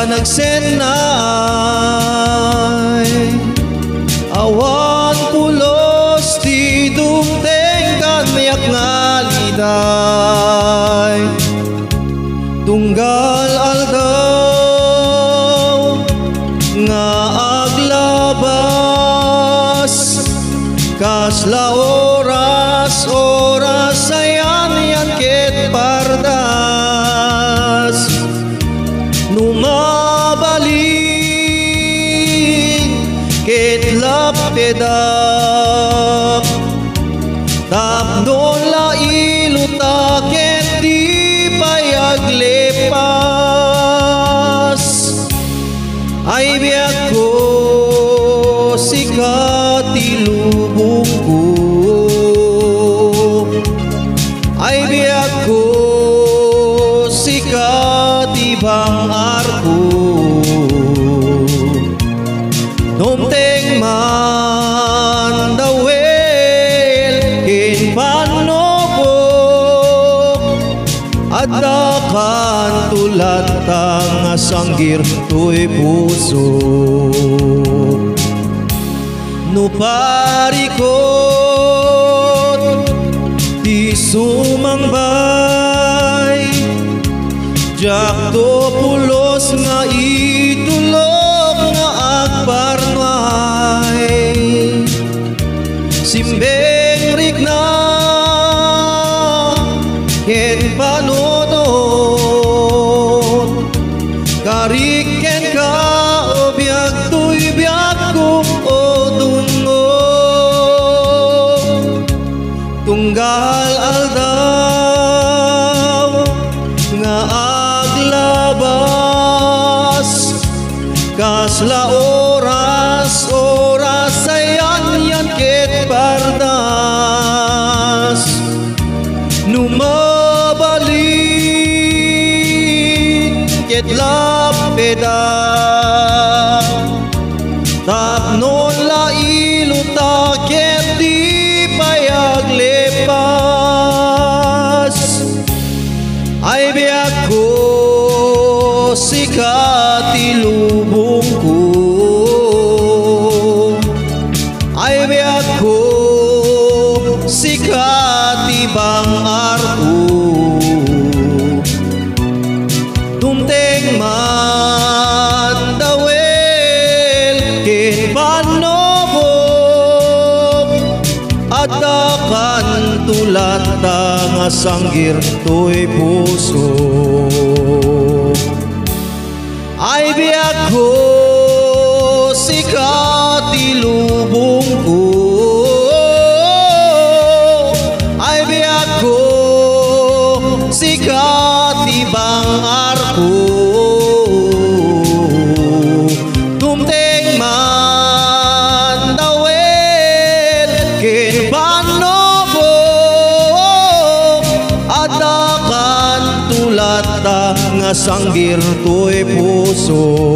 nagsenay awan pulos ti dumteng kanyak ngaliday tunggal aldaw nga aglabas kasla oras ayan yan ket pardas numabalik ket lapedak tapnon la iluta ket di payaglepas ay biyak ko sikat ilubong ko ay biyak ko sikat ibang arko nomteng man dawel ken panobok at dakan tulat tang asanggir to'y puso no parikot di sumangbay jakto pulos nga itulok nga agparnay simbeng rikna ken panodon kariken ka o biag to'y biag ko o dungo tunggal aldaw nga aglabas kasla oras ayan yan ket pardas numabalik ket lapeda tapnon la iluta ket di payaglepas ay biyak ko sikat ilubong ko ay biyak ko sikat ibang arko dumteng man dawel ken panobok at dakan tulat tang asanggir to'y puso ay biyak ko sikat ilubong ko ay biyak ko sikat ibang arko dumteng man dawel ken panobok at dakan tulat nga sanggir to'y puso